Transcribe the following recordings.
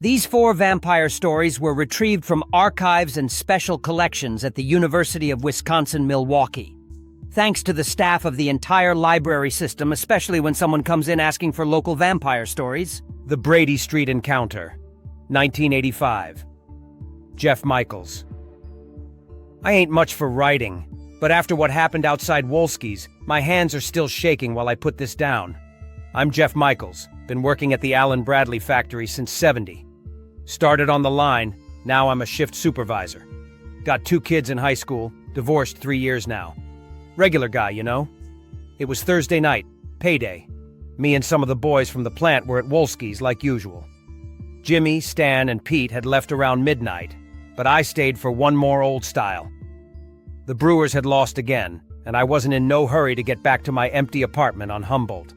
These 4 vampire stories were retrieved from archives and special collections at the University of Wisconsin-Milwaukee. Thanks to the staff of the entire library system, especially when someone comes in asking for local vampire stories. The Brady Street Encounter, 1985. Jeff Michaels. I ain't much for writing, but after what happened outside Wolski's, my hands are still shaking while I put this down. I'm Jeff Michaels, been working at the Allen Bradley factory since '70. Started on the line, now I'm a shift supervisor. Got 2 kids in high school, divorced 3 years now. Regular guy, you know? It was Thursday night, payday. Me and some of the boys from the plant were at Wolski's like usual. Jimmy, Stan, and Pete had left around midnight, but I stayed for one more old style. The Brewers had lost again, and I wasn't in no hurry to get back to my empty apartment on Humboldt.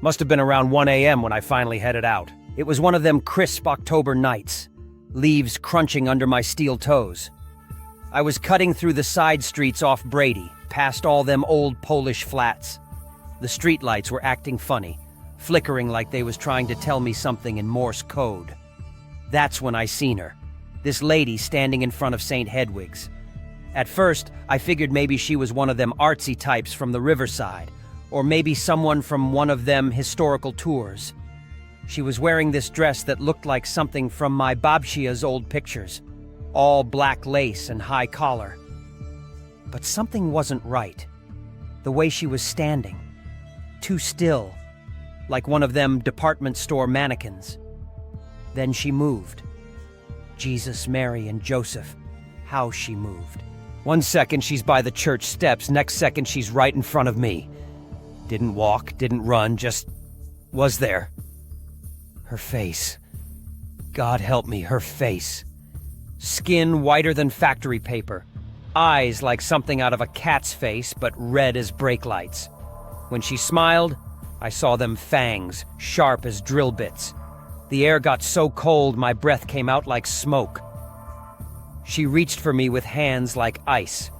Must have been around 1 a.m. when I finally headed out. It was one of them crisp October nights, leaves crunching under my steel toes. I was cutting through the side streets off Brady, past all them old Polish flats. The streetlights were acting funny, flickering like they was trying to tell me something in Morse code. That's when I seen her, this lady standing in front of St. Hedwig's. At first, I figured maybe she was one of them artsy types from the riverside, or maybe someone from one of them historical tours. She was wearing this dress that looked like something from my babcia's old pictures, all black lace and high collar. But something wasn't right. The way she was standing, too still, like one of them department store mannequins. Then she moved. Jesus, Mary, and Joseph, how she moved. One second she's by the church steps, next second she's right in front of me. Didn't walk, didn't run, just was there. Her face. God help me, her face. Skin whiter than factory paper. Eyes like something out of a cat's face, but red as brake lights. When she smiled, I saw them fangs, sharp as drill bits. The air got so cold my breath came out like smoke. She reached for me with hands like ice.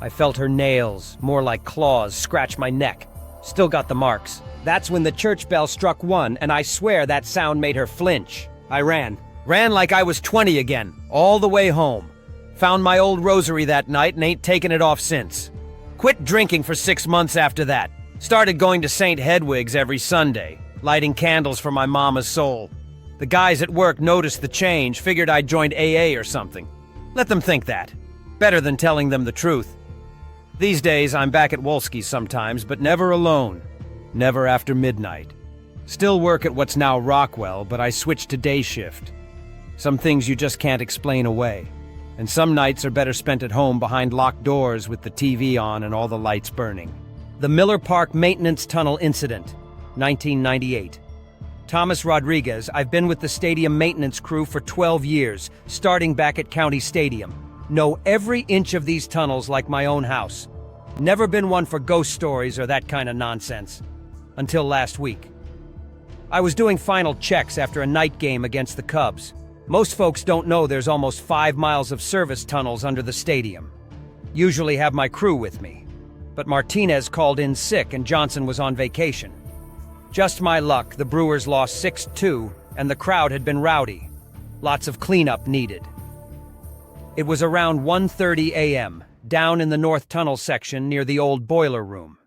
I felt her nails, more like claws, scratch my neck. Still got the marks. That's when the church bell struck 1, and I swear that sound made her flinch. I ran like I was 20 again, all the way home. Found my old rosary that night and ain't taken it off since. Quit drinking for 6 months after that. Started going to St. Hedwig's every Sunday, lighting candles for my mama's soul. The guys at work noticed the change, figured I'd joined AA or something. Let them think that. Better than telling them the truth. These days, I'm back at Wolski's sometimes, but never alone. Never after midnight. Still work at what's now Rockwell, but I switched to day shift. Some things you just can't explain away. And some nights are better spent at home behind locked doors with the TV on and all the lights burning. The Miller Park Maintenance Tunnel Incident, 1998. Thomas Rodriguez, I've been with the stadium maintenance crew for 12 years, starting back at County Stadium. Know every inch of these tunnels like my own house. Never been one for ghost stories or that kind of nonsense. Until last week. I was doing final checks after a night game against the Cubs. Most folks don't know there's almost 5 miles of service tunnels under the stadium. Usually have my crew with me. But Martinez called in sick and Johnson was on vacation. Just my luck, the Brewers lost 6-2 and the crowd had been rowdy. Lots of cleanup needed. It was around 1:30 a.m., down in the North Tunnel section near the old boiler room.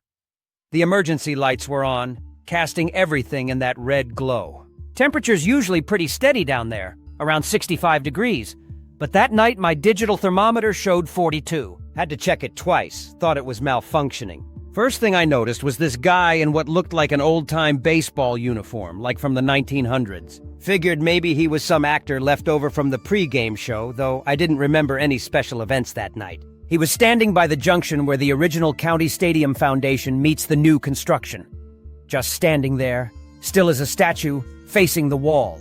The emergency lights were on, casting everything in that red glow. Temperature's usually pretty steady down there, around 65 degrees, but that night my digital thermometer showed 42. Had to check it twice, thought it was malfunctioning. First thing I noticed was this guy in what looked like an old-time baseball uniform, like from the 1900s. Figured maybe he was some actor left over from the pre-game show, though I didn't remember any special events that night. He was standing by the junction where the original County Stadium foundation meets the new construction. Just standing there, still as a statue, facing the wall.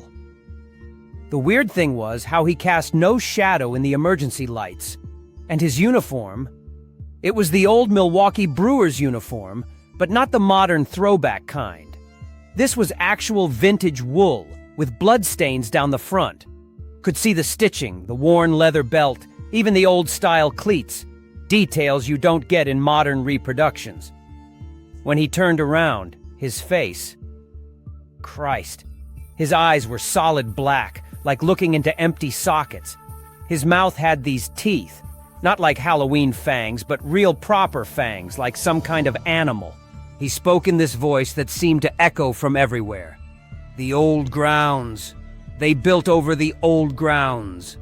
The weird thing was how he cast no shadow in the emergency lights. And his uniform, it was the old Milwaukee Brewers uniform, but not the modern throwback kind. This was actual vintage wool, with bloodstains down the front. Could see the stitching, the worn leather belt, even the old-style cleats. Details you don't get in modern reproductions. When he turned around, his face... Christ. His eyes were solid black, like looking into empty sockets. His mouth had these teeth, not like Halloween fangs, but real proper fangs, like some kind of animal. He spoke in this voice that seemed to echo from everywhere. The old grounds. They built over the old grounds.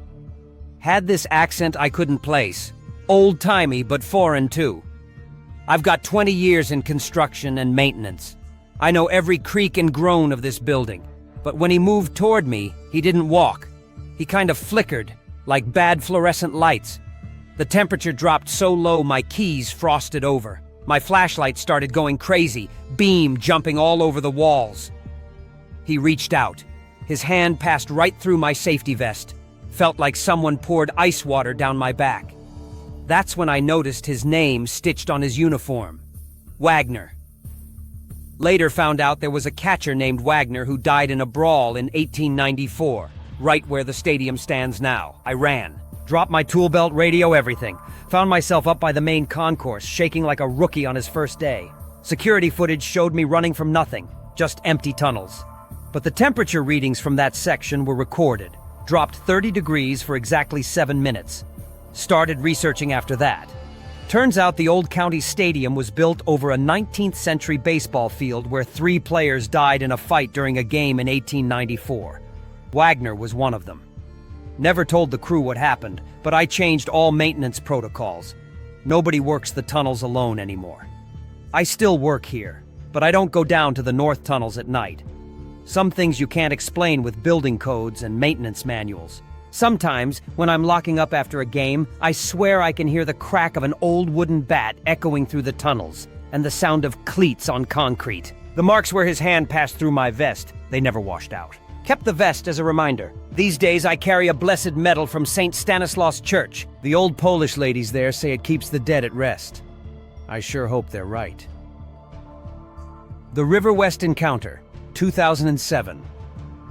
Had this accent I couldn't place. Old-timey, but foreign too. I've got 20 years in construction and maintenance. I know every creak and groan of this building. But when he moved toward me, he didn't walk. He kind of flickered, like bad fluorescent lights. The temperature dropped so low my keys frosted over. My flashlight started going crazy, beam jumping all over the walls. He reached out. His hand passed right through my safety vest. Felt like someone poured ice water down my back. That's when I noticed his name stitched on his uniform. Wagner. Later found out there was a catcher named Wagner who died in a brawl in 1894, right where the stadium stands now. I ran. Dropped my tool belt, radio, everything. Found myself up by the main concourse, shaking like a rookie on his first day. Security footage showed me running from nothing, just empty tunnels. But the temperature readings from that section were recorded. Dropped 30 degrees for exactly 7 minutes. Started researching after that. Turns out the old county stadium was built over a 19th century baseball field where 3 players died in a fight during a game in 1894. Wagner was one of them. Never told the crew what happened, but I changed all maintenance protocols. Nobody works the tunnels alone anymore. I still work here, but I don't go down to the north tunnels at night. Some things you can't explain with building codes and maintenance manuals. Sometimes, when I'm locking up after a game, I swear I can hear the crack of an old wooden bat echoing through the tunnels, and the sound of cleats on concrete. The marks where his hand passed through my vest, they never washed out. Kept the vest as a reminder. These days I carry a blessed medal from St. Stanislaus Church. The old Polish ladies there say it keeps the dead at rest. I sure hope they're right. The River West Encounter, 2007.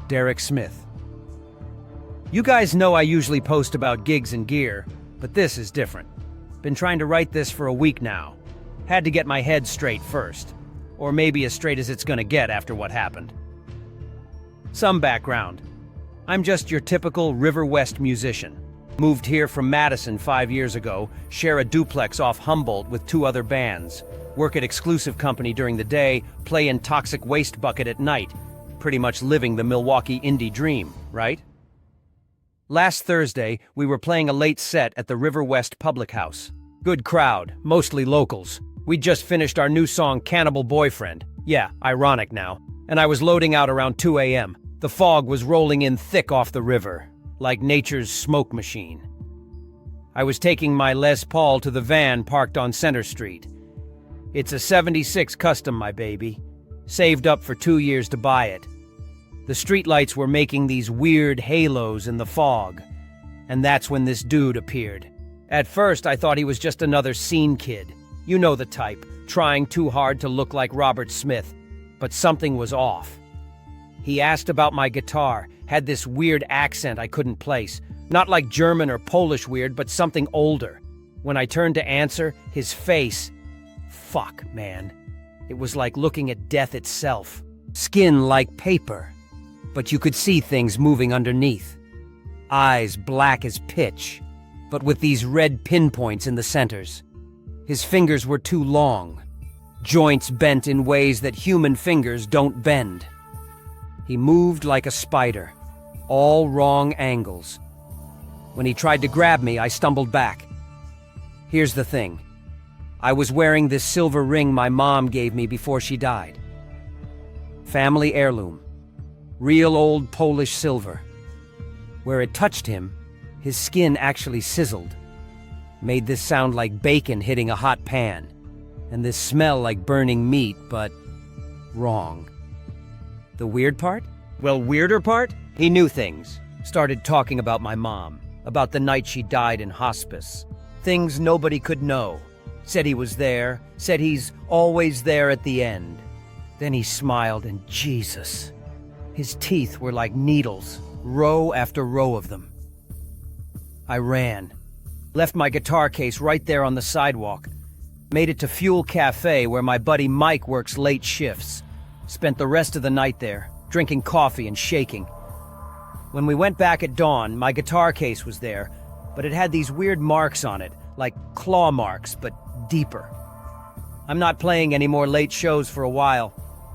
Derek Smith. You guys know I usually post about gigs and gear, but this is different. Been trying to write this for a week now. Had to get my head straight first. Or maybe as straight as it's gonna get after what happened. Some background. I'm just your typical River West musician. Moved here from Madison 5 years ago, share a duplex off Humboldt with 2 other bands. Work at exclusive company during the day, play in Toxic Waste Bucket at night. Pretty much living the Milwaukee indie dream, right? Last Thursday, we were playing a late set at the River West Public House. Good crowd, mostly locals. We'd just finished our new song, Cannibal Boyfriend. Yeah, ironic now. And I was loading out around 2 a.m. The fog was rolling in thick off the river, like nature's smoke machine. I was taking my Les Paul to the van parked on Center Street. It's a '76 Custom, my baby. Saved up for 2 years to buy it. The streetlights were making these weird halos in the fog, and that's when this dude appeared. At first, I thought he was just another scene kid. You know the type, trying too hard to look like Robert Smith. But something was off. He asked about my guitar, had this weird accent I couldn't place. Not like German or Polish weird, but something older. When I turned to answer, his face... Fuck, man. It was like looking at death itself. Skin like paper. But you could see things moving underneath. Eyes black as pitch, but with these red pinpoints in the centers. His fingers were too long. Joints bent in ways that human fingers don't bend. He moved like a spider, all wrong angles. When he tried to grab me, I stumbled back. Here's the thing. I was wearing this silver ring my mom gave me before she died. Family heirloom. Real old Polish silver. Where it touched him, his skin actually sizzled. Made this sound like bacon hitting a hot pan. And this smell like burning meat, but wrong. The weird part? Well, weirder part? He knew things. Started talking about my mom, about the night she died in hospice. Things nobody could know. Said he was there, said he's always there at the end. Then he smiled and Jesus. His teeth were like needles, row after row of them. I ran. Left my guitar case right there on the sidewalk. Made it to Fuel Cafe where my buddy Mike works late shifts. Spent the rest of the night there, drinking coffee and shaking. When we went back at dawn, my guitar case was there, but it had these weird marks on it, like claw marks, but deeper. I'm not playing any more late shows for a while,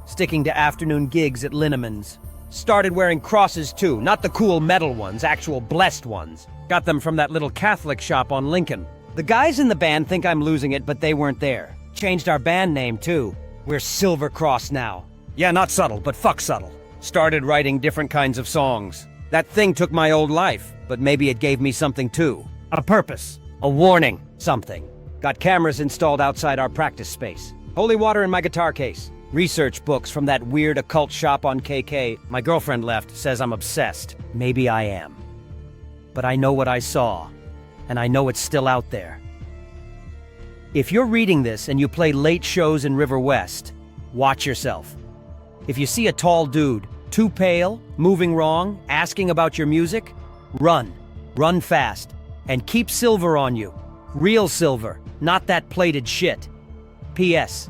sticking to afternoon gigs at Linneman's. Started wearing crosses too, not the cool metal ones, actual blessed ones. Got them from that little Catholic shop on Lincoln. The guys in the band think I'm losing it, but they weren't there. Changed our band name too. We're Silver Cross now. Yeah, not subtle, but fuck subtle. Started writing different kinds of songs. That thing took my old life, but maybe it gave me something too. A purpose. A warning. Something. Got cameras installed outside our practice space. Holy water in my guitar case. Research books from that weird occult shop on KK. My girlfriend left, says I'm obsessed. Maybe I am. But I know what I saw, and I know it's still out there. If you're reading this and you play late shows in River West, watch yourself. If you see a tall dude, too pale, moving wrong, asking about your music, run. Run fast. And keep silver on you. Real silver, not that plated shit. P.S.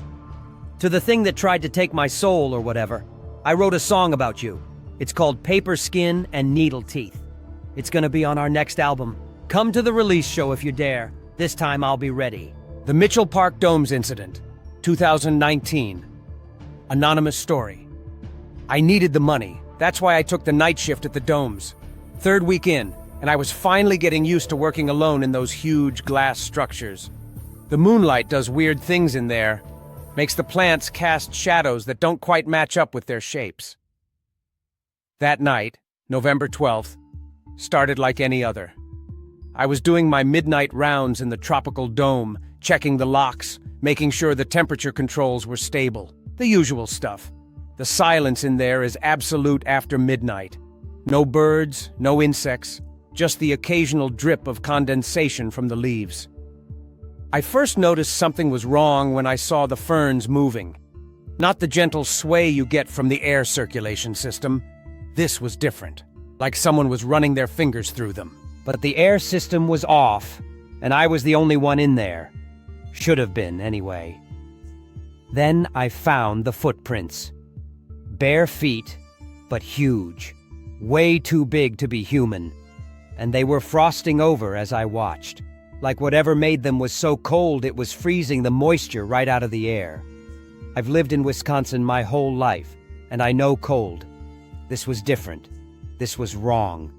To the thing that tried to take my soul or whatever, I wrote a song about you. It's called Paper Skin and Needle Teeth. It's gonna be on our next album. Come to the release show if you dare. This time I'll be ready. The Mitchell Park Domes Incident, 2019. Anonymous story. I needed the money. That's why I took the night shift at the Domes. Third week in, and I was finally getting used to working alone in those huge glass structures. The moonlight does weird things in there. Makes the plants cast shadows that don't quite match up with their shapes. That night, November 12th, started like any other. I was doing my midnight rounds in the tropical dome, checking the locks, making sure the temperature controls were stable. The usual stuff. The silence in there is absolute after midnight. No birds, no insects, just the occasional drip of condensation from the leaves. I first noticed something was wrong when I saw the ferns moving. Not the gentle sway you get from the air circulation system. This was different, like someone was running their fingers through them. But the air system was off, and I was the only one in there. Should have been, anyway. Then I found the footprints. Bare feet, but huge. Way too big to be human. And they were frosting over as I watched. Like whatever made them was so cold it was freezing the moisture right out of the air. I've lived in Wisconsin my whole life, and I know cold. This was different. This was wrong.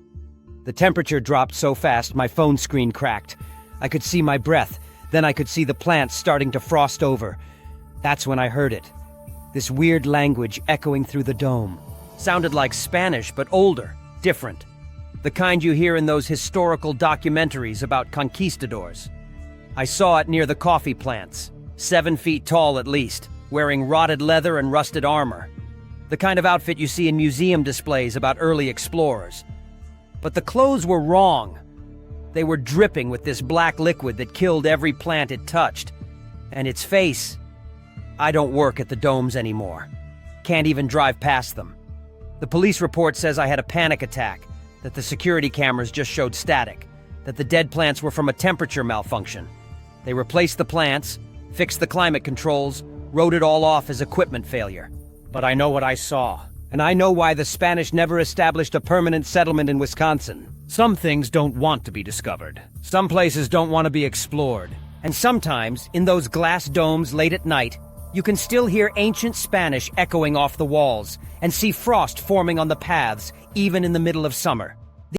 The temperature dropped so fast my phone screen cracked. I could see my breath, then I could see the plants starting to frost over. That's when I heard it. This weird language echoing through the dome. Sounded like Spanish, but older, different. The kind you hear in those historical documentaries about conquistadors. I saw it near the coffee plants, 7 feet tall at least, wearing rotted leather and rusted armor. The kind of outfit you see in museum displays about early explorers. But the clothes were wrong. They were dripping with this black liquid that killed every plant it touched. And its face... I don't work at the domes anymore. Can't even drive past them. The police report says I had a panic attack, that the security cameras just showed static, that the dead plants were from a temperature malfunction. They replaced the plants, fixed the climate controls, wrote it all off as equipment failure. But I know what I saw, and I know why the Spanish never established a permanent settlement in Wisconsin. Some things don't want to be discovered. Some places don't want to be explored. And sometimes, in those glass domes late at night, you can still hear ancient Spanish echoing off the walls and see frost forming on the paths, even in the middle of summer.